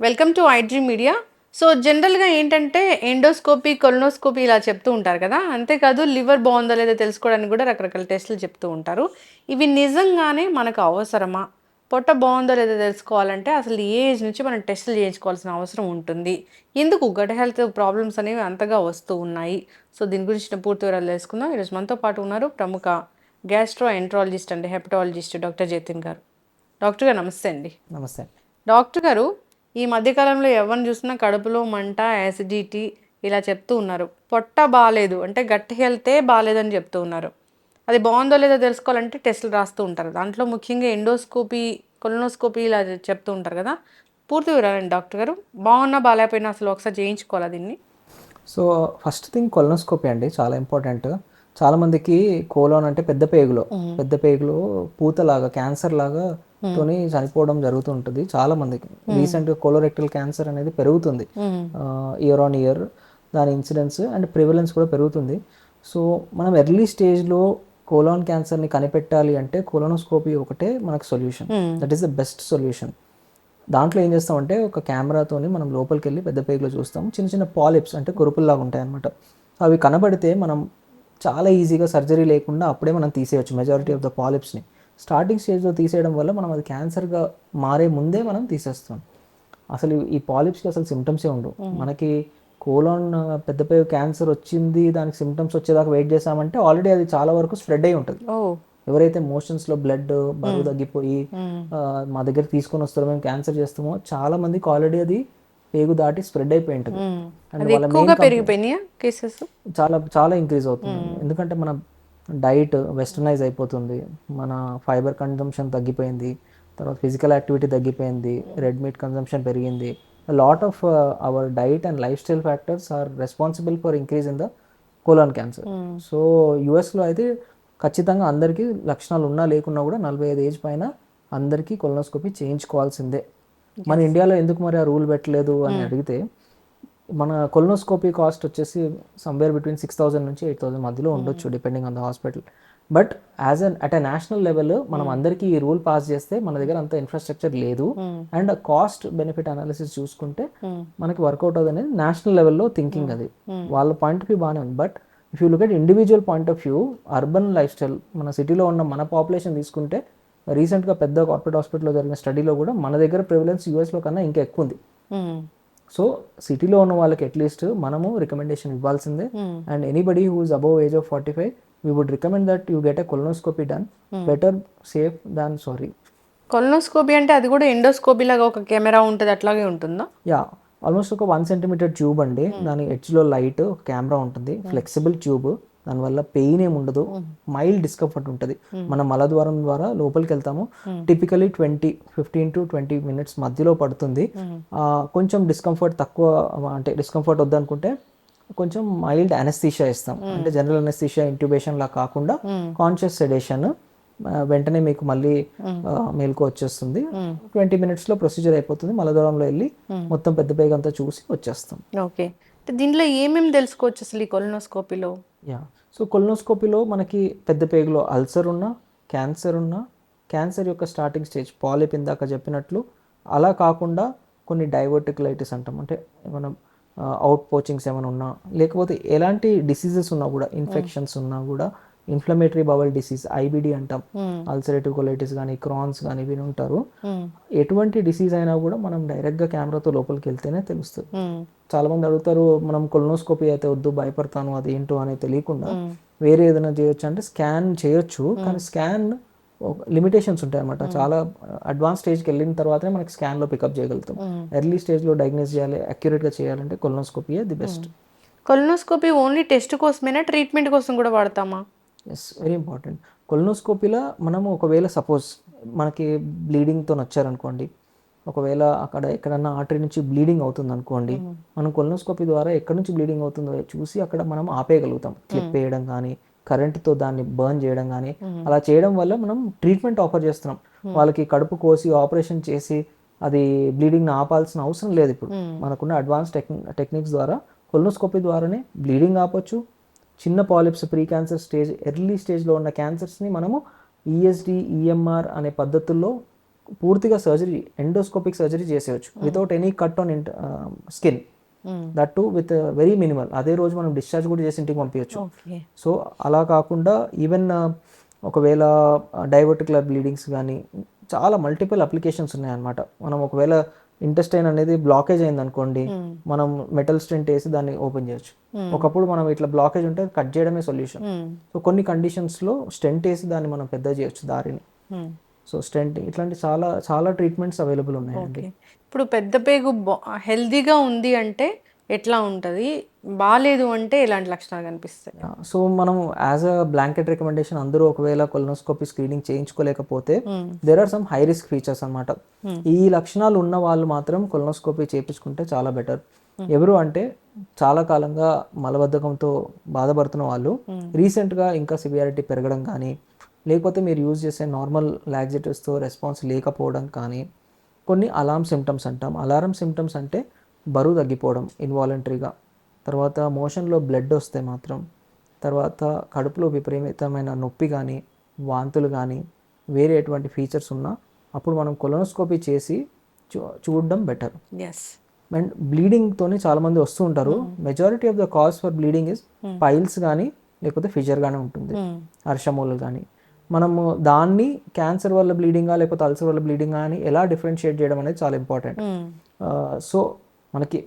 Welcome to iDream media. So జనరల్గా ఏంటంటే endoscopy, colonoscopy ఇలా చెప్తూ ఉంటారు కదా. అంతేకాదు లివర్ బాగుందో లేదో తెలుసుకోవడానికి కూడా రకరకాల టెస్టులు చెప్తూ ఉంటారు. ఇవి నిజంగానే మనకు అవసరమా? పొట్ట బాగుందో లేదో తెలుసుకోవాలంటే అసలు ఏ ఏజ్ నుంచి మనం టెస్టులు చేయించుకోవాల్సిన అవసరం ఉంటుంది? ఎందుకు గట్ హెల్త్ ప్రాబ్లమ్స్ అనేవి అంతగా వస్తూ ఉన్నాయి? సో దీని గురించి పూర్తి వివరాలు తెలుసుకుందాం. ఈరోజు మనతో పాటు ఉన్నారు ప్రముఖ gastro enterologist and hepatologist doctor Jatin గారు. డాక్టర్ గారు నమస్తే అండి. నమస్తే. డాక్టర్ గారు, ఈ మధ్యకాలంలో ఎవరిని చూసినా కడుపులో మంట, యాసిడిటీ ఇలా చెప్తూ ఉన్నారు. పొట్ట బాగాలేదు అంటే గట్ హెల్తే బాగాలేదని చెప్తూ ఉన్నారు. అది బాగుందో లేదో తెలుసుకోవాలంటే టెస్టులు రాస్తూ ఉంటారు. దాంట్లో ముఖ్యంగా ఎండోస్కోపీ, కొలనోస్కోపీ ఇలా చెప్తూ ఉంటారు కదా. పూర్తి వివరాలండి డాక్టర్ గారు. బాగున్నా బాగాలేకపోయినా అసలు ఒకసారి చేయించుకోవాలా దీన్ని? సో ఫస్ట్ థింగ్ కొలనోస్కోపీ అండి, చాలా ఇంపార్టెంట్. చాలామందికి కోలోన్ అంటే పెద్ద పేగులో పూతలాగా క్యాన్సర్ లాగా తోని చనిపోవడం జరుగుతుంటుంది చాలా మందికి. రీసెంట్గా కోలోరెక్టల్ క్యాన్సర్ అనేది పెరుగుతుంది ఇయర్ ఆన్ ఇయర్. దాని ఇన్సిడెన్స్ అండ్ ప్రివలెన్స్ కూడా పెరుగుతుంది. సో మనం ఎర్లీ స్టేజ్లో కోలాన్ క్యాన్సర్ని కనిపెట్టాలి అంటే కోలోనోస్కోపీ ఒకటే మనకు solution. That is the best solution. దాంట్లో ఏం చేస్తామంటే ఒక కెమెరాతోని మనం లోపలికి వెళ్ళి పెద్ద పేగులో చూస్తాం. చిన్న చిన్న పాలిప్స్ అంటే కురుపుల్లాగా ఉంటాయి అనమాట. అవి కనబడితే మనం చాలా ఈజీగా సర్జరీ లేకుండా అప్పుడే మనం తీసేయచ్చు మెజారిటీ ఆఫ్ ద పాలిప్స్ని. స్టార్టింగ్ స్టేజ్లో తీసేయడం వల్ల మనం అది క్యాన్సర్గా మారే ముందే మనం తీసేస్తాం. అసలు ఈ పాలిప్స్కి అసలు సిమ్టమ్సే ఉండవు. మనకి కోలాన్ పెద్ద పేగు క్యాన్సర్ వచ్చింది, దానికి సిమ్టమ్స్ వచ్చేదాకా వెయిట్ చేసామంటే ఆల్రెడీ అది చాలా వరకు స్ప్రెడ్ అయి ఉంటుంది. ఎవరైతే మోషన్స్లో బ్లడ్ బరువు తగ్గిపోయి మా దగ్గర తీసుకొని వస్తారో, మేము క్యాన్సర్ చేస్తామో, చాలా మందికి ఆల్రెడీ అది పేగు దాటి స్ప్రెడ్ అయిపోయి ఉంటుంది. అండ్ వాళ్ళ చాలా చాలా ఇంక్రీజ్ అవుతుంది. ఎందుకంటే మన డైట్ వెస్టర్నైజ్ అయిపోతుంది, మన ఫైబర్ కన్జంప్షన్ తగ్గిపోయింది, తర్వాత ఫిజికల్ యాక్టివిటీ తగ్గిపోయింది, రెడ్ మీట్ కన్జంప్షన్ పెరిగింది. Lot of our diet and life style factors are responsible for increase in the colon cancer. So యుఎస్లో అయితే ఖచ్చితంగా అందరికీ లక్షణాలు ఉన్నా లేకున్నా కూడా 45 ఏజ్ పైన అందరికీ కొలనోస్కోపీ చేయించుకోవాల్సిందే. మన ఇండియాలో ఎందుకు మరి ఆ రూల్ పెట్టలేదు అని అడిగితే, మన కొలనోస్కోపీ కాస్ట్ వచ్చేసి సమ్వేర్ బిట్వీన్ 6,000 నుంచి 8,000 మధ్యలో ఉండొచ్చు depending on the hospital. But at a national level మనం అందరికీ ఈ రూల్ పాస్ చేస్తే మన దగ్గర అంత ఇన్ఫ్రాస్ట్రక్చర్ లేదు అండ్ కాస్ట్ బెనిఫిట్ అనాలిసిస్ చూసుకుంటే మనకి వర్కౌట్ అవుతుంది అనేది నేషనల్ లెవెల్లో థింకింగ్. అది వాళ్ళ పాయింట్ ఆఫ్ వ్యూ బాగానే ఉంది. But if you look at individual point of view, urban life style, మన సిటీలో ఉన్న మన పాపులేషన్ తీసుకుంటే, రీసెంట్గా పెద్ద కార్పొరేట్ హాస్పిటల్లో జరిగిన స్టడీలో కూడా మన దగ్గర ప్రివిలెన్స్ యూఎస్లో కన్నా ఇంకా ఎక్కువ ఉంది. సో సిటీలో ఉన్న వాళ్ళకి అట్లీస్ట్ మనము రికమెండేషన్ ఇవ్వాల్సిందే. And anybody who is above age of 45, we would recommend that you get a colonoscopy done. Better safe than sorry. Colonoscopy అంటే అది కూడా ఎండోస్కోపీ లాగా ఒక కెమెరా ఉంటుంది, అట్లాగే ఉంటుందా? యా, ఆల్మోస్ట్ ఒక 1 సెంటీమీటర్ ట్యూబ్ అండి. దాని ఎడ్జ్లో లైట్ కెమెరా ఉంటుంది, ఫ్లెక్సిబుల్ ట్యూబ్. దానివల్ల పెయిన్ ఏమి ఉండదు, మైల్డ్ డిస్కంఫర్ట్ ఉంటుంది. మనం మలద్వారం ద్వారా లోపలికి వెళ్తాము, టిపికలీ 15 to 20 minutes మధ్యలో పడుతుంది. కొంచెం డిస్కంఫర్ట్ తక్కువ, అంటే డిస్కంఫర్ట్ వద్దనుకుంటే కొంచెం మైల్డ్ అనెస్థీషియా ఇస్తాం. అంటే జనరల్ అనెస్థీషియా ఇంట్యూబేషన్ లా కాకుండా కాన్షియస్ సెడేషన్. వెంటనే మీకు మళ్ళీ మేలుకు వచ్చేస్తుంది. 20 minutesలో ప్రొసీజర్ అయిపోతుంది. మలద్వారంలో వెళ్ళి మొత్తం పెద్ద పేగు అంతా చూసి వచ్చేస్తాం. ఓకే, దీంట్లో ఏమేమి తెలుసుకోవచ్చు అసలు ఈ కొలనోస్కోపీలో? యా, సో కొలనోస్కోపీలో మనకి పెద్ద పేగులో అల్సర్ ఉన్నా, క్యాన్సర్ ఉన్నా, క్యాన్సర్ యొక్క స్టార్టింగ్ స్టేజ్ పాలిప్ ఇందాక చెప్పినట్లు, అలా కాకుండా కొన్ని డైవర్టికులైటిస్ అంటాం, అంటే మనం అవుట్ పోచింగ్స్ ఏమైనా ఉన్నా, లేకపోతే ఎలాంటి డిసీజెస్ ఉన్నా కూడా, ఇన్ఫెక్షన్స్ ఉన్నా కూడా, ఇన్ఫ్లమేటరీ బవల్ డిసీజ్ ఐబిడి అంటాం, అల్సరేటివ్ కొలైటిస్ కానీ, క్రాన్స్ కానీ విని ఉంటారు. ఎటువంటి డిసీజ్ అయినా కూడా మనం డైరెక్ట్గా కెమెరాతో లోపలికి వెళ్తేనే తెలుస్తుంది. చాలా మంది అడుగుతారు, మనం కొలనోస్కోపీ అయితే వద్దు, భయపడతాను, అది ఏంటో అనేది తెలియకుండా వేరే ఏదైనా చేయొచ్చు అంటే స్కాన్ చేయొచ్చు. కానీ స్కాన్ లిమిటేషన్స్ ఉంటాయి అన్నమాట. చాలా అడ్వాన్స్ స్టేజ్కి వెళ్ళిన తర్వాతనే మనకి స్కాన్లో పికప్ చేయగలుగుతాం. ఎర్లీ స్టేజ్లో డయాగ్నోస్ చేయాలి, అక్యురేట్గా చేయాలంటే కొలనోస్కోపీయే the best. Colonoscopy only test కోసమేనా, ట్రీట్మెంట్ కోసం కూడా వాడతామా? Yes, very important. కొలనోస్కోపీలో మనము ఒకవేళ సపోజ్ మనకి బ్లీడింగ్తో వచ్చారనుకోండి, ఒకవేళ అక్కడ ఎక్కడన్నా ఆర్టరీ నుంచి బ్లీడింగ్ అవుతుంది అనుకోండి, మనం కొలనోస్కోపీ ద్వారా ఎక్కడి నుంచి బ్లీడింగ్ అవుతుందో చూసి అక్కడ మనం ఆపేయగలుగుతాం. క్లిప్ వేయడం కానీ, కరెంట్తో దాన్ని బర్న్ చేయడం కానీ, అలా చేయడం వల్ల మనం ట్రీట్మెంట్ ఆఫర్ చేస్తున్నాం. వాళ్ళకి కడుపు కోసి ఆపరేషన్ చేసి అది బ్లీడింగ్ని ఆపాల్సిన అవసరం లేదు. ఇప్పుడు మనకున్న అడ్వాన్స్ టెక్నిక్స్ ద్వారా కొలనోస్కోపీ ద్వారానే బ్లీడింగ్ ఆపొచ్చు. చిన్న polyps, pre cancer stage, early స్టేజ్లో ఉన్న క్యాన్సర్స్ని మనము ఈఎస్డి, ఈఎంఆర్ అనే పద్ధతుల్లో పూర్తిగా సర్జరీ, ఎండోస్కోపిక్ సర్జరీ చేసేయచ్చు without any cut on skin, that to with very minimal. అదే రోజు మనం డిశ్చార్జ్ కూడా చేసి ఇంటికి పంపించచ్చు. ఓకే. సో అలా కాకుండా ఈవెన్ ఒకవేళ డైవర్టికులర్ బ్లీడింగ్స్ కానీ చాలా మల్టిపుల్ అప్లికేషన్స్ ఉన్నాయన్నమాట. మనం ఒకవేళ ఇంటెస్టైన్ అనేది బ్లాకేజ్ అయింది అనుకోండి, మనం మెటల్ స్టెంట్ వేసి దాన్ని ఓపెన్ చేయొచ్చు. ఒకప్పుడు మనం ఇట్లా బ్లాకేజ్ ఉంటే కట్ చేయడమే సొల్యూషన్. సో కొన్ని కండిషన్స్లో స్టెంట్ వేసి దాన్ని మనం పెద్ద చేయొచ్చు దారిని. సో స్టెంట్ ఇట్లాంటి చాలా చాలా ట్రీట్మెంట్స్ అవైలబుల్ ఉన్నాయండి. ఇప్పుడు పెద్ద పేగు హెల్దీగా ఉంది అంటే ఎట్లా ఉంటుంది, బాగాలేదు అంటే ఎలాంటి లక్షణాలు కనిపిస్తాయి? సో మనం యాజ్ అ బ్లాంకెట్ రికమెండేషన్ అందరూ ఒకవేళ కొలనోస్కోపీ స్క్రీనింగ్ చేయించుకోలేకపోతే there are some high risk features అనమాట. ఈ లక్షణాలు ఉన్న వాళ్ళు మాత్రం కొలనోస్కోపీ చేయించుకుంటే చాలా బెటర్. ఎవరు అంటే చాలా కాలంగా మలబద్ధకంతో బాధపడుతున్న వాళ్ళు, రీసెంట్గా ఇంకా సివియారిటీ పెరగడం కానీ, లేకపోతే మీరు యూజ్ చేసే నార్మల్ లాక్సేటివ్స్తో రెస్పాన్స్ లేకపోవడం కానీ, కొన్ని అలారం సిమ్టమ్స్ అంటాం. అలారం సిమ్టమ్స్ అంటే బరువు తగ్గిపోవడం ఇన్వాలంటరీగా, తర్వాత మోషన్లో బ్లడ్ వస్తే మాత్రం, తర్వాత కడుపులో విపరీతమైన నొప్పి కానీ, వాంతులు కానీ, వేరే ఎటువంటి ఫీచర్స్ ఉన్నా అప్పుడు మనం కొలనోస్కోపీ చేసి చూడడం బెటర్. అండ్ బ్లీడింగ్తోనే చాలామంది వస్తూ ఉంటారు. Majority of the cause for bleeding is piles కానీ లేకపోతే ఫిజర్ కానీ ఉంటుంది, హర్షమూలలు కానీ. మనము దాన్ని క్యాన్సర్ వల్ల బ్లీడింగా లేకపోతే అల్సర్ వల్ల బ్లీడింగా అని ఎలా డిఫరెన్షియేట్ చేయడం అనేది చాలా ఇంపార్టెంట్. సో మనకి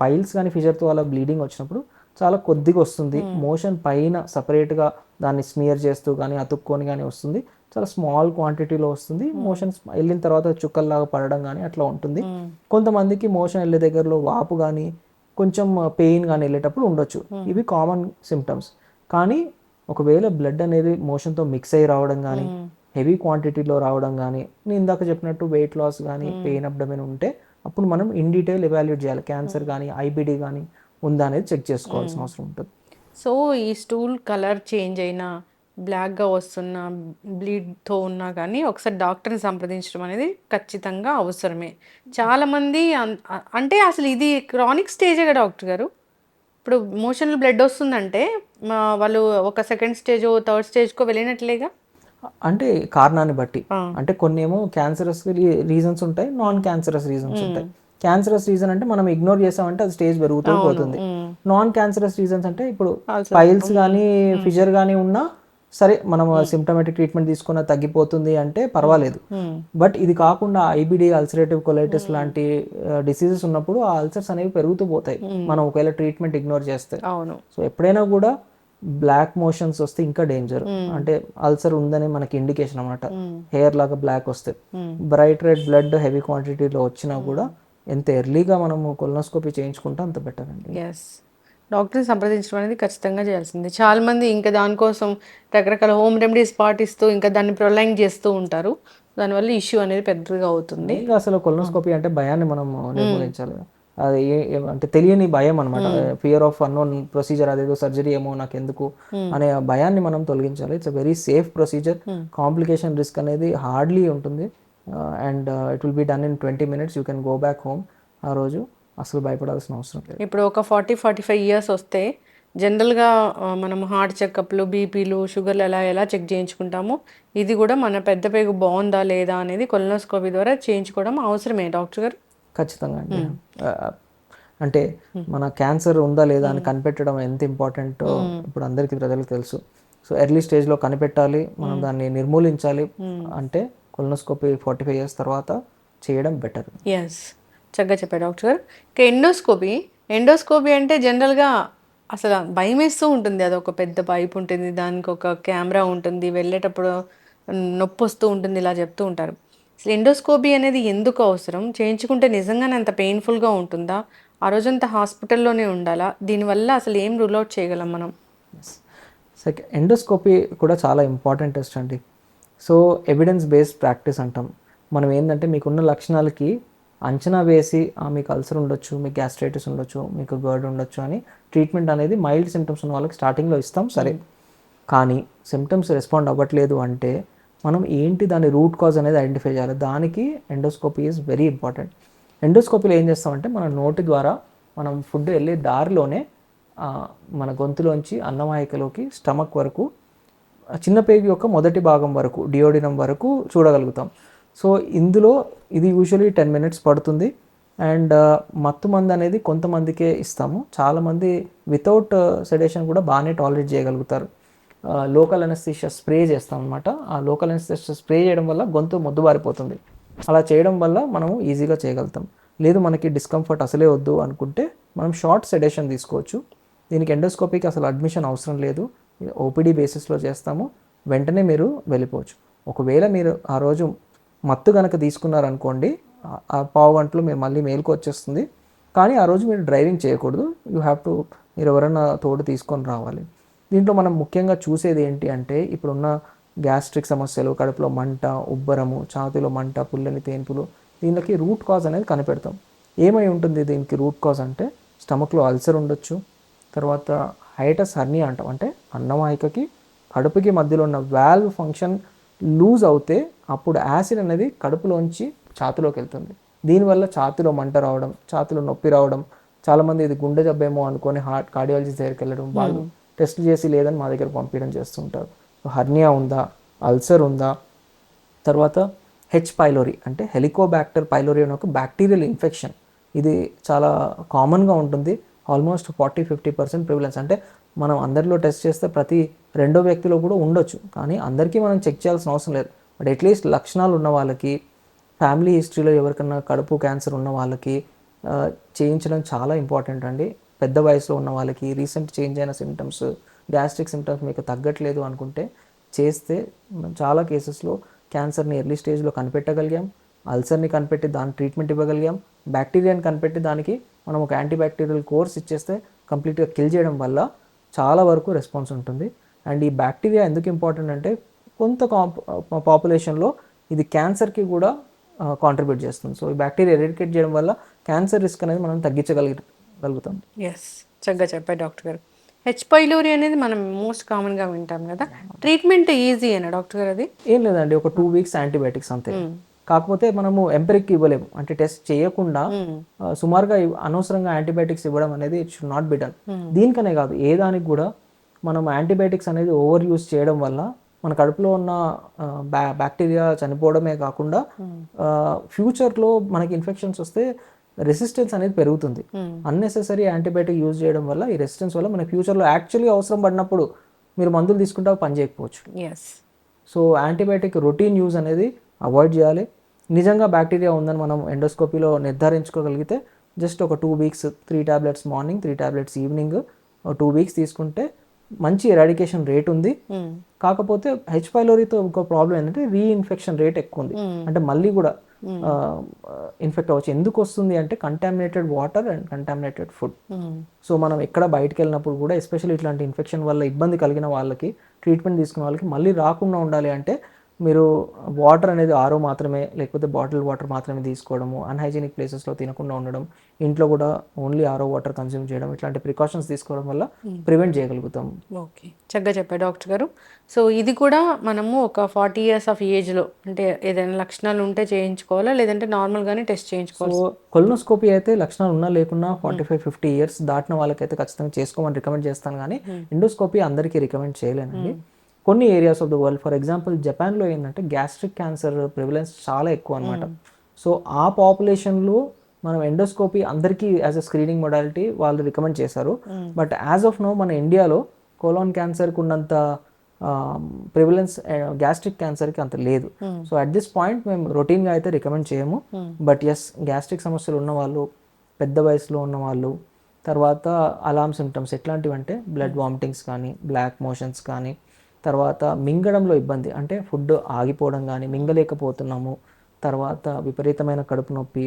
పైల్స్ కానీ ఫిజర్తో వల్ల బ్లీడింగ్ వచ్చినప్పుడు చాలా కొద్దిగా వస్తుంది, మోషన్ పైన సపరేట్గా దాన్ని స్మియర్ చేస్తూ కానీ అతుక్కొని కానీ వస్తుంది, చాలా స్మాల్ క్వాంటిటీలో వస్తుంది. మోషన్స్ వెళ్ళిన తర్వాత చుక్కల్లాగా పడడం కానీ అట్లా ఉంటుంది. కొంతమందికి మోషన్ వెళ్ళే దగ్గరలో వాపు కానీ కొంచెం పెయిన్ కానీ వెళ్ళేటప్పుడు ఉండొచ్చు. ఇవి కామన్ సిమ్టమ్స్. కానీ ఒకవేళ బ్లడ్ అనేది మోషన్తో మిక్స్ అయ్యి రావడం కానీ, హెవీ క్వాంటిటీలో రావడం కానీ, నేను ఇందాక చెప్పినట్టు వెయిట్ లాస్ కానీ, పెయిన్ అబ్డమెన్ ఉంటే అప్పుడు మనం ఇన్ డీటెయిల్ ఎవాల్యుయేట్ చేయాలి. క్యాన్సర్ కానీ ఐబిడి కానీ ఉందా అనేది చెక్ చేసుకోవాల్సిన అవసరం ఉంటుంది. సో ఈ స్టూల్ కలర్ చేంజ్ అయినా, బ్లాక్గా వస్తున్న, బ్లీడ్తో ఉన్నా కానీ ఒకసారి డాక్టర్ని సంప్రదించడం అనేది ఖచ్చితంగా అవసరమే. చాలామంది అంటే అసలు ఇది క్రానిక్ స్టేజే కదా డాక్టర్ గారు. ఇప్పుడు మోషన్లో బ్లడ్ వస్తుందంటే వాళ్ళు ఒక సెకండ్ స్టేజ్ థర్డ్ స్టేజ్కో వెళ్ళినట్లేగా. అంటే కారణాన్ని బట్టి, అంటే కొన్ని ఏమో క్యాన్సరస్ రీజన్స్ ఉంటాయి, నాన్ క్యాన్సరస్ రీజన్స్ ఉంటాయి. క్యాన్సరస్ రీజన్ అంటే మనం ఇగ్నోర్ చేసామంటే అది స్టేజ్ పెరుగుతూ పోతుంది. నాన్ క్యాన్సరస్ రీజన్స్ అంటే ఇప్పుడు పైల్స్ కానీ ఫిజర్ కానీ ఉన్నా సరే మనం సిమ్టమాటిక్ ట్రీట్మెంట్ తీసుకున్న తగ్గిపోతుంది అంటే పర్వాలేదు. బట్ ఇది కాకుండా ఐబిడి, అల్సరేటివ్ కొలైటిస్ లాంటి డిసీజెస్ ఉన్నప్పుడు ఆ అల్సర్స్ అనేవి పెరుగుతూ పోతాయి మనం ఒకవేళ ట్రీట్మెంట్ ఇగ్నోర్ చేస్తే. సో ఎప్పుడైనా కూడా బ్లాక్ మోషన్స్ వస్తే ఇంకా డేంజర్, అంటే అల్సర్ ఉందని మనకి ఇండికేషన్ అన్నమాట. హెయిర్ లాగా బ్లాక్ వస్తే, బ్రైట్ రెడ్ బ్లడ్ హెవీ క్వాంటిటీలో వచ్చినా కూడా ఎంత ఎర్లీగా మనము కొలనోస్కోపీ చేయించుకుంటే అంత బెటర్ అండి. డాక్టర్ని సంప్రదించడం అనేది ఖచ్చితంగా చేయాల్సింది. చాలామంది ఇంకా దానికోసం రకరకాల హోమ్ రెమెడీస్ పాటిస్తూ ఇంకా దాన్ని ప్రొలాంగ్ చేస్తూ ఉంటారు. దానివల్ల ఇష్యూ అనేది పెద్దగా అవుతుంది. ఇంకా అసలు కొలనోస్కోపీ అంటే భయాన్ని మనం నిర్మూలించాలి. అది అంటే తెలియని భయం అనమాట, ఫియర్ ఆఫ్ అన్నోన్ ప్రొసీజర్, అదేదో సర్జరీ ఏమో నాకు ఎందుకు అనే భయాన్ని మనం తొలగించాలి. It's a very safe procedure. Complication risk అనేది హార్డ్లీ ఉంటుంది. And it will be done in 20 minutes. You can go back home. ఆ రోజు అసలు భయపడాల్సిన అవసరం లేదు. ఇప్పుడు ఒక 40-45 years వస్తే జనరల్గా మనం హార్ట్ చెకప్లు, బీపీలు, షుగర్లు ఎలా చెక్ చేయించుకుంటామో ఇది కూడా మన పెద్ద పేగు బాగుందా లేదా అనేది కొలనోస్కోపీ ద్వారా చేయించుకోవడం అవసరమే డాక్టర్ గారు. ఖచ్చితంగా అండి. అంటే మన క్యాన్సర్ ఉందా లేదా అని కనిపెట్టడం ఎంత ఇంపార్టెంటో ఇప్పుడు అందరికీ ప్రజలకు తెలుసు. సో ఎర్లీ స్టేజ్లో కనిపెట్టాలి, మనం దాన్ని నిర్మూలించాలి అంటే కొలనోస్కోపీ 45 years తర్వాత చేయడం బెటర్. చక్కగా చెప్పారు డాక్టర్ గారు. ఇక ఎండోస్కోపీ అంటే జనరల్గా అసలు భయం వేస్తూ ఉంటుంది. అది ఒక పెద్ద పైప్ ఉంటుంది, దానికి ఒక కెమెరా ఉంటుంది, వెళ్ళేటప్పుడు నొప్పి వస్తూ ఉంటుంది, ఇలా చెప్తూ ఉంటారు. అసలు ఎండోస్కోపీ అనేది ఎందుకు అవసరం, చేయించుకుంటే నిజంగానే అంత పెయిన్ఫుల్గా ఉంటుందా, ఆ రోజంతా హాస్పిటల్లోనే ఉండాలా, దీనివల్ల అసలు ఏం రూల్ అవుట్ చేయగలం మనం? ఎండోస్కోపీ కూడా చాలా ఇంపార్టెంట్ టెస్ట్ అండి. సో ఎవిడెన్స్ బేస్డ్ ప్రాక్టీస్ అంటాం. మనం ఏంటంటే మీకున్న లక్షణాలకి అంచనా వేసి మీకు అల్సర్ ఉండొచ్చు, మీకు గ్యాస్ట్రైటిస్ ఉండొచ్చు, మీకు గర్డ్ ఉండొచ్చు అని ట్రీట్మెంట్ అనేది మైల్డ్ సిమ్టమ్స్ ఉన్న వాళ్ళకి స్టార్టింగ్లో ఇస్తాం సరే. కానీ సిమ్టమ్స్ రెస్పాండ్ అవ్వట్లేదు అంటే మనం ఏంటి దాని రూట్ కాజ్ అనేది ఐడెంటిఫై చేయాలి. దానికి ఎండోస్కోపీ ఈజ్ వెరీ ఇంపార్టెంట్. ఎండోస్కోపీలో ఏం చేస్తామంటే మన నోటి ద్వారా మనం ఫుడ్ వెళ్ళే దారిలోనే మన గొంతులోంచి అన్నవాహికలోకి స్టమక్ వరకు చిన్న పేగు యొక్క మొదటి భాగం వరకు డియోడినం వరకు చూడగలుగుతాం. సో ఇందులో ఇది యూజువలీ 10 minutes పడుతుంది. అండ్ మత్తు మందు అనేది కొంతమందికే ఇస్తాము. చాలామంది వితౌట్ సెడేషన్ కూడా బాగానే టాలరేట్ చేయగలుగుతారు. లోకల్ అనస్థీషియా స్ప్రే చేస్తాం అనమాట. ఆ లోకల్ అనస్థీషియా స్ప్రే చేయడం వల్ల గొంతు మొద్దుబారిపోతుంది. అలా చేయడం వల్ల మనము ఈజీగా చేయగలుగుతాం. లేదు మనకి డిస్కంఫర్ట్ అసలే వద్దు అనుకుంటే మనం షార్ట్ సెడేషన్ తీసుకోవచ్చు. దీనికి ఎండోస్కోపీకి అసలు అడ్మిషన్ అవసరం లేదు. ఓపీడీ బేసిస్లో చేస్తాము. వెంటనే మీరు వెళ్ళిపోవచ్చు. ఒకవేళ మీరు ఆ రోజు మత్తు కనుక తీసుకున్నారనుకోండి, ఆ పావు గంటలో మీరు మళ్ళీ మేలుకు వచ్చేస్తుంది. కానీ ఆ రోజు మీరు డ్రైవింగ్ చేయకూడదు. యూ హ్యావ్ టు, మీరు ఎవరైనా తోడు తీసుకొని రావాలి. దీంట్లో మనం ముఖ్యంగా చూసేది ఏంటి అంటే, ఇప్పుడున్న గ్యాస్ట్రిక్ సమస్యలు, కడుపులో మంట, ఉబ్బరము, ఛాతీలో మంట, పుల్లని తేన్పులు, దీనికి రూట్ కాజ్ అనేది కనిపెడతాం. ఏమై ఉంటుంది దీనికి రూట్ కాజ్ అంటే, స్టమక్లో అల్సర్ ఉండొచ్చు. తర్వాత హైటస్ హర్నియా అంటాం, అంటే అన్నవాహికకి కడుపుకి మధ్యలో ఉన్న వాల్వ్ ఫంక్షన్ లూజ్ అవుతే అప్పుడు యాసిడ్ అనేది కడుపులోంచి ఛాతిలోకి వెళ్తుంది. దీనివల్ల ఛాతిలో మంట రావడం, ఛాతిలో నొప్పి రావడం, చాలామంది ఇది గుండె జబ్బేమో అనుకొని కార్డియాలజిస్ట్ దగ్గరికి వెళ్ళడం, వాళ్ళు టెస్ట్ చేసి లేదని మా దగ్గర పంపించడం చేస్తుంటారు. హర్నియా ఉందా, అల్సర్ ఉందా, తర్వాత హెచ్ పైలోరీ అంటే హెలికోబ్యాక్టర్ పైలోరీ అనే ఒక బ్యాక్టీరియల్ ఇన్ఫెక్షన్. ఇది చాలా కామన్గా ఉంటుంది. Almost 40-50% prevalence. అంటే మనం అందరిలో టెస్ట్ చేస్తే ప్రతి రెండో వ్యక్తిలో కూడా ఉండొచ్చు, కానీ అందరికీ మనం చెక్ చేయాల్సిన అవసరం లేదు. బట్ అట్లీస్ట్ లక్షణాలు ఉన్న వాళ్ళకి, ఫ్యామిలీ హిస్టరీలో ఎవరికైనా కడుపు క్యాన్సర్ ఉన్న వాళ్ళకి చేయించడం చాలా ఇంపార్టెంట్ అండి. పెద్ద వయసులో ఉన్న వాళ్ళకి, రీసెంట్ చేంజ్ అయిన సిమ్టమ్స్, గ్యాస్ట్రిక్ సిమ్టమ్స్ మీకు తగ్గట్లేదు అనుకుంటే చేస్తే చాలా కేసెస్లో క్యాన్సర్ని ఎర్లీ స్టేజ్లో కనిపెట్టగలిగాం, అల్సర్ని కనిపెట్టి దాని ట్రీట్మెంట్ ఇవ్వగలిగాం, బ్యాక్టీరియాని కనిపెట్టి దానికి మనం ఒక యాంటీబ్యాక్టీరియల్ కోర్స్ ఇచ్చేస్తే కంప్లీట్గా కిల్ చేయడం వల్ల చాలా వరకు రెస్పాన్స్ ఉంటుంది. అండ్ ఈ బ్యాక్టీరియా ఎందుకు ఇంపార్టెంట్ అంటే, కొంత పాపులేషన్లో ఇది క్యాన్సర్కి కూడా కాంట్రిబ్యూట్ చేస్తుంది. సో ఈ బ్యాక్టీరియా ఎరిడికేట్ చేయడం వల్ల క్యాన్సర్ రిస్క్ అనేది మనం తగ్గించగలుగుతాం. ఎస్, చక్కగా చెప్పారు డాక్టర్ గారు. హెచ్ పైలోరీ అనేది మనం మోస్ట్ కామన్గా వింటాం కదా, ట్రీట్మెంట్ ఈజీ అయినా డాక్టర్ గారు? అది ఏం లేదండి, ఒక 2 weeks యాంటీబయాటిక్స్ అంతే. కాకపోతే మనము ఎంపెరిక్ ఇవ్వలేము, అంటే టెస్ట్ చేయకుండా సుమారుగా అనవసరంగా యాంటీబయాటిక్స్ ఇవ్వడం అనేది it should not be done. దీనికనే కాదు, ఏ దానికి కూడా మనం యాంటీబయాటిక్స్ అనేది ఓవర్ యూస్ చేయడం వల్ల మన కడుపులో ఉన్న బ్యాక్టీరియా చనిపోవడమే కాకుండా ఫ్యూచర్లో మనకి ఇన్ఫెక్షన్స్ వస్తే రెసిస్టెన్స్ అనేది పెరుగుతుంది. అన్నెసెసరీ యాంటీబయాటిక్ యూజ్ చేయడం వల్ల, ఈ రెసిస్టెన్స్ వల్ల మన ఫ్యూచర్లో యాక్చువల్లీ అవసరం పడినప్పుడు మీరు మందులు తీసుకుంటే పని చేయకపోవచ్చు. సో యాంటీబయాటిక్ రొటీన్ యూజ్ అనేది అవాయిడ్ చేయాలి. నిజంగా బ్యాక్టీరియా ఉందని మనం ఎండోస్కోపీలో నిర్ధారించుకోగలిగితే జస్ట్ ఒక 2 weeks 3 tablets morning, 3 tablets evening 2 weeks తీసుకుంటే మంచి ఎరాడికేషన్ రేట్ ఉంది. కాకపోతే హెచ్ పైలోరీతో ఇంకో ప్రాబ్లం ఏంటంటే రీఇన్ఫెక్షన్ రేట్ ఎక్కువ ఉంది. అంటే మళ్ళీ కూడా ఇన్ఫెక్ట్ అవ్వచ్చు. ఎందుకు వస్తుంది అంటే contaminated water and contaminated food. So మనం ఎక్కడ బయటకు వెళ్ళినప్పుడు కూడా, ఎస్పెషల్లీ ఇట్లాంటి ఇన్ఫెక్షన్ వల్ల ఇబ్బంది కలిగిన వాళ్ళకి, ట్రీట్మెంట్ తీసుకున్న వాళ్ళకి మళ్ళీ రాకుండా ఉండాలి అంటే మీరు వాటర్ అనేది ఆరో మాత్రమే, లేకపోతే బాటిల్ వాటర్ మాత్రమే తీసుకోవడము, అన్హైజీనిక్ ప్లేసెస్లో తినకుండా ఉండడం, ఇంట్లో కూడా ఓన్లీ ఆరో వాటర్ కన్జ్యూమ్ చేయడం, ఇట్లాంటి ప్రికాషన్స్ తీసుకోవడం వల్ల ప్రివెంట్ చేయగలుగుతాం. ఓకే, చక్కగా చెప్పారు డాక్టర్ గారు. సో ఇది కూడా మనము ఒక 40 years ఆఫ్ ఏజ్లో, అంటే ఏదైనా లక్షణాలు ఉంటే చేయించుకోవాలా, లేదంటే నార్మల్గానే టెస్ట్ చేయించుకోవాలి? సో కొలనోస్కోపీ అయితే లక్షణాలు ఉన్నా లేకున్నా 45-50 years దాటిన వాళ్ళకైతే ఖచ్చితంగా చేసుకోమని రికమెండ్ చేస్తాను, కానీ ఎండోస్కోపీ అందరికీ రికమెండ్ చేయలేనండి. కొన్ని areas of the world, for example జపాన్లో ఏంటంటే గ్యాస్ట్రిక్ క్యాన్సర్ ప్రివిలెన్స్ చాలా ఎక్కువ అనమాట. సో ఆ పాపులేషన్లో మనం ఎండోస్కోపీ అందరికీ యాజ్ అ స్క్రీనింగ్ మొడాలిటీ వాళ్ళు రికమెండ్ చేశారు. బట్ యాజ్ ఆఫ్ నో మన ఇండియాలో కోలాన్ క్యాన్సర్కి ఉన్నంత ప్రివిలెన్స్ గ్యాస్ట్రిక్ క్యాన్సర్కి అంత లేదు. సో అట్ దిస్ పాయింట్ మేము రొటీన్గా అయితే రికమెండ్ చేయము. బట్ ఎస్, గ్యాస్ట్రిక్ సమస్యలు ఉన్నవాళ్ళు, పెద్ద వయసులో ఉన్నవాళ్ళు, తర్వాత అలామ్ సిమ్టమ్స్ ఎట్లాంటివి అంటే బ్లడ్ వామిటింగ్స్ కానీ, బ్లాక్ మోషన్స్ కానీ, తర్వాత మింగడంలో ఇబ్బంది, అంటే ఫుడ్ ఆగిపోవడం కానీ, మింగలేకపోతున్నాము, తర్వాత విపరీతమైన కడుపు నొప్పి,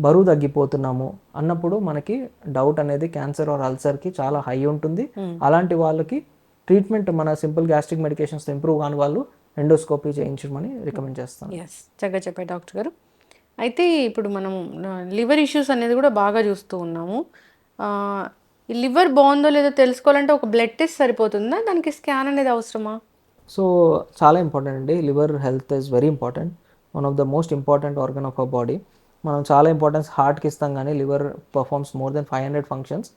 బరువు తగ్గిపోతున్నాము అన్నప్పుడు మనకి డౌట్ అనేది క్యాన్సర్ ఆర్ అల్సర్కి చాలా హై ఉంటుంది. అలాంటి వాళ్ళకి ట్రీట్మెంట్ మన సింపుల్ గ్యాస్ట్రిక్ మెడికేషన్స్ ఇంప్రూవ్ కాని వాళ్ళు ఎండోస్కోపీ చేయించమని రికమెండ్ చేస్తాను. చక్కగా చెప్పారు డాక్టర్ గారు. అయితే ఇప్పుడు మనం లివర్ ఇష్యూస్ అనేది కూడా బాగా చూస్తూ ఉన్నాము. ఈ లివర్ బాగుందో లేదో తెలుసుకోవాలంటే ఒక బ్లడ్ టెస్ట్ సరిపోతుందా, దానికి స్కాన్ అనేది అవసరమా? సో చాలా ఇంపార్టెంట్ అండి. Liver health is very important, one of the most important organ of our body. మనం చాలా ఇంపార్టెన్స్ హార్ట్కి ఇస్తాం, కానీ liver performs more than 500 functions.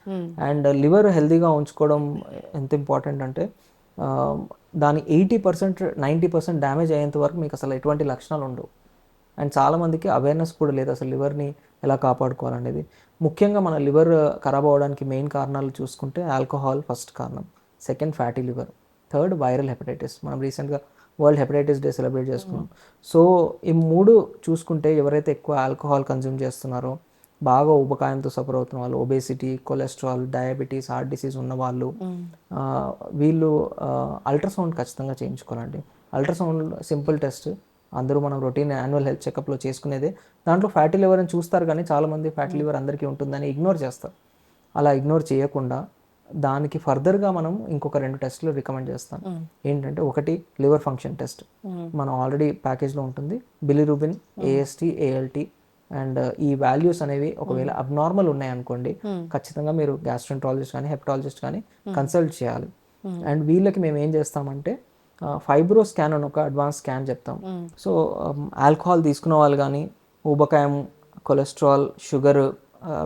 And liver హెల్తీగా ఉంచుకోవడం ఎంత ఇంపార్టెంట్ అంటే, దాని 80%-90% డ్యామేజ్ అయ్యేంత వరకు మీకు అసలు ఎటువంటి లక్షణాలు ఉండవు. అండ్ చాలామందికి అవేర్నెస్ కూడా లేదు అసలు లివర్ని ఎలా కాపాడుకోవాలనేది. ముఖ్యంగా మన లివర్ ఖరాబ్ అవ్వడానికి మెయిన్ కారణాలు చూసుకుంటే ఆల్కహాల్ ఫస్ట్ కారణం, second fatty liver, third viral hepatitis. మనం రీసెంట్గా వరల్డ్ హెపటైటిస్ డే సెలబ్రేట్ చేసుకున్నాం. సో ఈ మూడు చూసుకుంటే ఎవరైతే ఎక్కువ ఆల్కహాల్ కన్జ్యూమ్ చేస్తున్నారో, బాగా ఊబకాయంతో సఫర్ అవుతున్న వాళ్ళు, obesity, cholesterol, diabetes, heart disease ఉన్న వాళ్ళు, వీళ్ళు అల్ట్రాసౌండ్ ఖచ్చితంగా చేయించుకోవాలండి. అల్ట్రాసౌండ్ సింపుల్ టెస్ట్, అందరూ మనం రొటీన్ యాన్యువల్ హెల్త్ చెకప్లో చేసుకునేదే. దాంట్లో ఫ్యాటీ లివర్ అని చూస్తారు, కానీ చాలామంది ఫ్యాటీ లివర్ అందరికీ ఉంటుందని ఇగ్నోర్ చేస్తారు. అలా ఇగ్నోర్ చేయకుండా దానికి ఫర్దర్గా మనం ఇంకొక 2 టెస్టులు రికమెండ్ చేస్తాం. ఏంటంటే, ఒకటి లివర్ ఫంక్షన్ టెస్ట్, మనం ఆల్రెడీ ప్యాకేజ్లో ఉంటుంది. బిలిరూబిన్, ఏఎస్టీ, ఏఎల్టీ అండ్ ఈ వాల్యూస్ అనేవి ఒకవేళ అబ్నార్మల్ ఉన్నాయనుకోండి, ఖచ్చితంగా మీరు గ్యాస్ట్రెంట్రాలజిస్ట్ కానీ హెపటాలజిస్ట్ కానీ కన్సల్ట్ చేయాలి. అండ్ వీళ్ళకి మేము ఏం చేస్తామంటే ఫైబ్రో స్కాన్ అని ఒక అడ్వాన్స్ స్కాన్ చెప్తాం. సో ఆల్కహాల్ తీసుకున్న వాళ్ళు కానీ, ఊబకాయం, కొలెస్ట్రాల్, షుగర్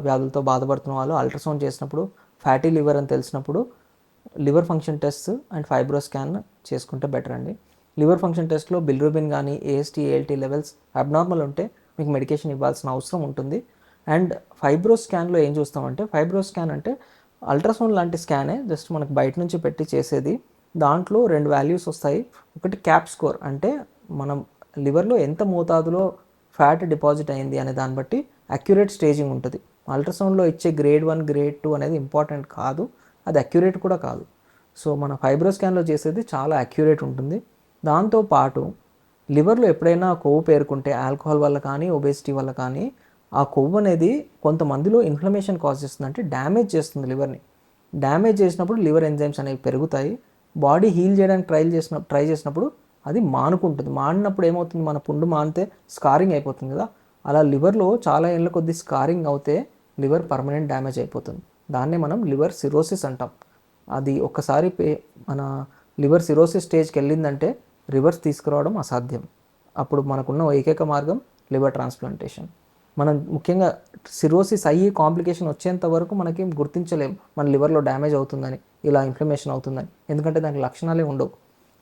వ్యాధులతో బాధపడుతున్న వాళ్ళు అల్ట్రాసౌండ్ చేసినప్పుడు ఫ్యాటీ లివర్ అని తెలిసినప్పుడు liver function test and fibro scan చేసుకుంటే బెటర్ అండి. లివర్ ఫంక్షన్ టెస్ట్లో బిలిరూబిన్ కానీ ఏఎస్టీ, ఏఎల్టీ లెవెల్స్ అబ్నార్మల్ ఉంటే మీకు మెడికేషన్ ఇవ్వాల్సిన అవసరం ఉంటుంది. అండ్ ఫైబ్రో స్కాన్లో ఏం చూస్తామంటే, ఫైబ్రో స్కాన్ అంటే అల్ట్రాసౌండ్ లాంటి స్కానే, జస్ట్ మనకు బయట నుంచి పెట్టి చేసేది. దాంట్లో 2 వాల్యూస్ వస్తాయి. ఒకటి క్యాప్ స్కోర్, అంటే మనం లివర్లో ఎంత మోతాదులో ఫ్యాట్ డిపాజిట్ అయింది అనే దాన్ని బట్టి అక్యురేట్ స్టేజింగ్ ఉంటుంది. అల్ట్రాసౌండ్లో ఇచ్చే గ్రేడ్ 1, గ్రేడ్ 2 అనేది ఇంపార్టెంట్ కాదు, అది అక్యురేట్ కూడా కాదు. సో మన ఫైబ్రో స్కాన్లో చేసేది చాలా అక్యురేట్ ఉంటుంది. దాంతోపాటు లివర్లో ఎప్పుడైనా కొవ్వు పేరుకుంటే, ఆల్కహాల్ వల్ల కానీ ఒబేసిటీ వల్ల కానీ, ఆ కొవ్వు అనేది కొంతమందిలో ఇన్ఫ్లమేషన్ కాజ్ చేస్తుంది, అంటే డ్యామేజ్ చేస్తుంది లివర్ని. డ్యామేజ్ చేసినప్పుడు లివర్ ఎంజైమ్స్ అనేవి పెరుగుతాయి. బాడీ హీల్ చేయడానికి ట్రై చేసినప్పుడు అది మానుకుంటుంది. మానినప్పుడు ఏమవుతుంది, మన పుండు మానితే స్కారింగ్ అయిపోతుంది కదా, అలా లివర్లో చాలా ఏళ్ళ కొద్ది స్కారింగ్ అవుతే లివర్ పర్మనెంట్ డ్యామేజ్ అయిపోతుంది. దాన్నే మనం లివర్ సిరోసిస్ అంటాం. అది ఒక్కసారి మన లివర్ సిరోసిస్ స్టేజ్కి వెళ్ళిందంటే రివర్స్ తీసుకురావడం అసాధ్యం. అప్పుడు మనకున్న ఏకైక మార్గం లివర్ ట్రాన్స్ప్లాంటేషన్. మనం ముఖ్యంగా సిరోసిస్ అయ్యి కాంప్లికేషన్ వచ్చేంత వరకు మనకి గుర్తించలేం మన లివర్లో డ్యామేజ్ అవుతుందని, ఇలా ఇన్ఫ్లమేషన్ అవుతుందని, ఎందుకంటే దానికి లక్షణాలే ఉండవు.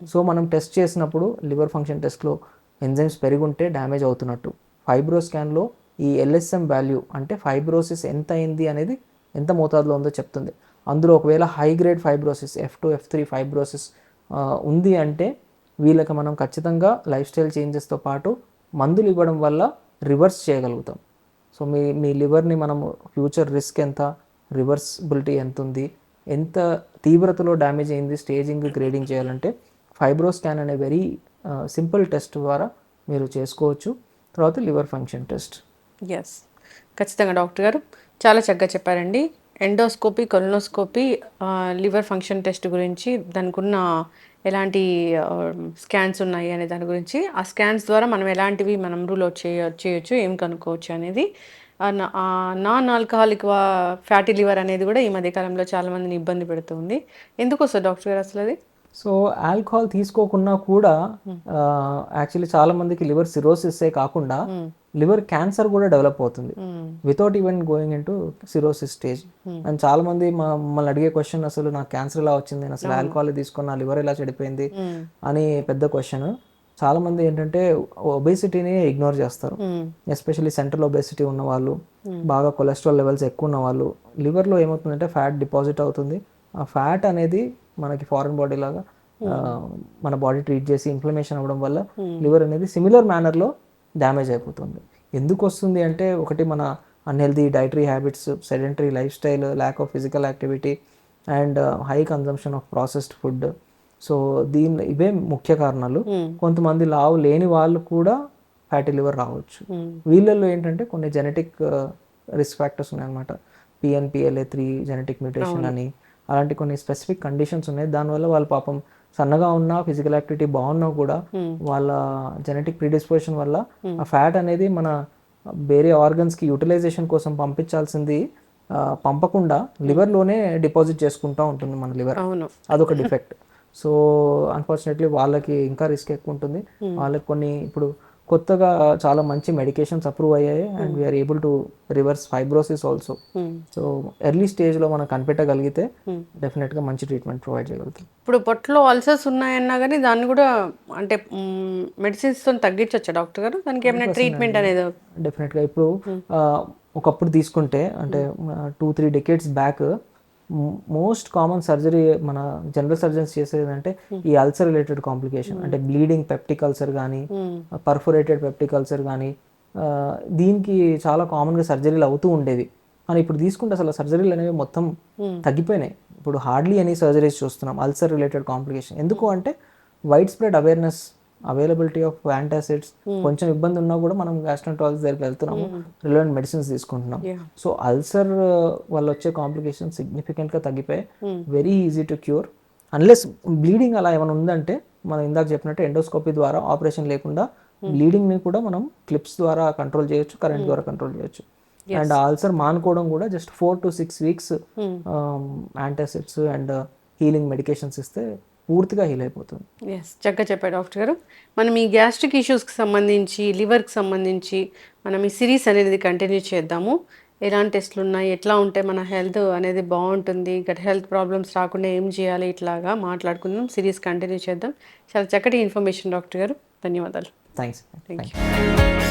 సో మనం టెస్ట్ చేసినప్పుడు లివర్ ఫంక్షన్ టెస్ట్లో ఎంజైమ్స్ పెరిగుంటే డ్యామేజ్ అవుతున్నట్టు. ఫైబ్రో స్కాన్లో ఈ ఎల్ఎస్ఎం వాల్యూ, అంటే ఫైబ్రోసిస్ ఎంత అయింది అనేది ఎంత మోతాదులో ఉందో చెప్తుంది. అందులో ఒకవేళ high grade fibrosis, F2, F3 fibrosis ఉంది అంటే వీళ్ళకి మనం ఖచ్చితంగా లైఫ్ స్టైల్ చేంజెస్తో పాటు మందులు ఇవ్వడం వల్ల రివర్స్ చేయగలుగుతాం. సో మీ లివర్ని మనము ఫ్యూచర్ రిస్క్ ఎంత, రివర్సిబిలిటీ ఎంత ఉంది, ఎంత తీవ్రతలో డ్యామేజ్ అయింది, స్టేజింగ్, గ్రేడింగ్ చేయాలంటే ఫైబ్రో స్కాన్ అనే వెరీ సింపుల్ టెస్ట్ ద్వారా మీరు చేసుకోవచ్చు. తర్వాత లివర్ ఫంక్షన్ టెస్ట్. ఎస్, ఖచ్చితంగా డాక్టర్ గారు చాలా చక్కగా చెప్పారండి. Endoscopy, colonoscopy, liver function test గురించి, దానికి ఉన్న ఎలాంటి స్కాన్స్ ఉన్నాయి అనే దాని గురించి, ఆ స్కాన్స్ ద్వారా మనం ఎలాంటివి మనం రూల్ అవుట్ చేయొచ్చు, ఏం కనుక్కోవచ్చు అనేది, నాన్ ఆల్కహాలిక్ ఫ్యాటీ లివర్ అనేది కూడా ఈ మధ్యకాలంలో చాలామందిని ఇబ్బంది పెడుతుంది. ఎందుకు వస్తుంది డాక్టర్ గారు అసలు అది? సో ఆల్కహాల్ తీసుకోకున్నా కూడా యాక్చువల్లీ చాలా మందికి లివర్ సిరోసిస్సే కాకుండా లివర్ క్యాన్సర్ కూడా డెవలప్ అవుతుంది without even going in to cirrhosis stage. And చాలా మంది మమ్మల్ని అడిగే క్వశ్చన్, అసలు నాకు క్యాన్సర్ ఎలా వచ్చింది, నేను అసలు ఆల్కహాల్ తీసుకున్న లివర్ ఎలా చెడిపోయింది అని పెద్ద క్వశ్చన్. చాలా మంది ఏంటంటే ఒబేసిటీని ఇగ్నోర్ చేస్తారు, ఎస్పెషల్లీ సెంట్రల్ ఒబేసిటీ ఉన్న వాళ్ళు, బాగా కొలెస్ట్రాల్ లెవెల్స్ ఎక్కువ ఉన్న వాళ్ళు. లివర్లో ఏమవుతుందంటే ఫ్యాట్ డిపాజిట్ అవుతుంది. ఆ ఫ్యాట్ అనేది మనకి ఫారెన్ బాడీ లాగా మన బాడీ ట్రీట్ చేసి ఇన్ఫ్లమేషన్ అవ్వడం వల్ల లివర్ అనేది సిమిలర్ మేనర్లో డ్యామేజ్ అయిపోతుంది. ఎందుకు వస్తుంది అంటే, ఒకటి మన unhealthy dietary habits, sedentary life style, lack of physical activity and high consumption of processed food. So ఇవే ముఖ్య కారణాలు. కొంతమంది లావు లేని వాళ్ళు కూడా ఫ్యాటీ లివర్ రావచ్చు. వీళ్ళల్లో ఏంటంటే కొన్ని జెనెటిక్ రిస్క్ ఫ్యాక్టర్స్ ఉన్నాయన్నమాట. PNPLA3 జెనెటిక్ మ్యూటేషన్ అని, అలాంటి కొన్ని స్పెసిఫిక్ కండిషన్స్ ఉన్నాయి. దానివల్ల వాళ్ళు పాపం సన్నగా ఉన్నా, ఫిజికల్ యాక్టివిటీ బాగున్నా కూడా వాళ్ళ జెనెటిక్ ప్రీడిస్పోజిషన్ వల్ల ఆ ఫ్యాట్ అనేది మన వేరే ఆర్గన్స్కి యూటిలైజేషన్ కోసం పంపించాల్సింది పంపకుండా లివర్లోనే డిపాజిట్ చేసుకుంటూ ఉంటుంది మన లివర్. అదొక డిఫెక్ట్. సో అన్ఫార్చునేట్లీ వాళ్ళకి ఇంకా రిస్క్ ఎక్కువ ఉంటుంది. వాళ్ళకి కొన్ని ఇప్పుడు కొత్తగా చాలా మంచి మెడికేషన్స్ అప్రూవ్ అయ్యాయి and we are able to reverse fibrosis also. So early స్టేజ్లో మనం కనిపెట్టగలిగితే డెఫినెట్గా మంచి ట్రీట్మెంట్ ప్రొవైడ్ చేయగలుగుతాం. ఇప్పుడు పొట్టలో అల్సర్స్ ఉన్నాయన్నా కానీ దాన్ని కూడా అంటే మెడిసిన్స్తో తగ్గించవచ్చా డాక్టర్ గారు? దానికి ఏమైనా ట్రీట్మెంట్ అనేది? డెఫినెట్గా ఇప్పుడు ఒకప్పుడు తీసుకుంటే అంటే 2-3 decades back most common surgery మన జనరల్ సర్జన్స్ చేసేది అంటే ఈ అల్సర్ రిలేటెడ్ కాంప్లికేషన్ అంటే బ్లీడింగ్ పెప్టిక్ అల్సర్ కానీ పర్ఫోరేటెడ్ పెప్టిక్ అల్సర్ కానీ దీనికి చాలా కామన్గా సర్జరీలు అవుతూ ఉండేది. కానీ ఇప్పుడు తీసుకుంటే అసలు సర్జరీలు అనేవి మొత్తం తగ్గిపోయినాయి. ఇప్పుడు హార్డ్లీ ఎనీ సర్జరీస్ చూస్తున్నాం అల్సర్ రిలేటెడ్ కాంప్లికేషన్. ఎందుకు అంటే wide spread awareness, availability of antacids, కొంచెం ఇబ్బంది ఉన్నా కూడా మనం గ్యాస్ట్రోంటాలజిస్ట్ దగ్గరికి వెళ్తున్నాము, రిలవెంట్ మెడిసిన్స్ తీసుకుంటున్నాం. సో అల్సర్ వల్ల వచ్చే కాంప్లికేషన్ సిగ్నిఫికెంట్గా తగ్గిపోయి very easy to cure. Unless bleeding అలా ఏమైనా ఉందంటే మనం ఇందాక చెప్పినట్టు ఎండోస్కోపీ ద్వారా ఆపరేషన్ లేకుండా బ్లీడింగ్ని కూడా మనం క్లిప్స్ ద్వారా కంట్రోల్ చేయొచ్చు, కరెంట్ ద్వారా కంట్రోల్ చేయొచ్చు. అండ్ అల్సర్ మానుకోవడం కూడా just 4 to 6 weeks antacids and healing medications ఇస్తే పూర్తిగా హీల్ అయిపోతుంది. ఎస్, చక్కగా చెప్పారు డాక్టర్ గారు. మనం ఈ గ్యాస్ట్రిక్ ఇష్యూస్కి సంబంధించి, లివర్కి సంబంధించి మనం ఈ సిరీస్ అనేది కంటిన్యూ చేద్దాము. ఎలాంటి టెస్ట్లు ఉన్నాయి, ఎట్లా ఉంటే మన హెల్త్ అనేది బాగుంటుంది, గట్ హెల్త్ ప్రాబ్లమ్స్ రాకుండా ఏం చేయాలి, ఇట్లాగా మాట్లాడుకుందాం. సిరీస్ కంటిన్యూ చేద్దాం. చాలా చక్కటి ఇన్ఫర్మేషన్ డాక్టర్ గారు, ధన్యవాదాలు. థ్యాంక్స్. Thank you.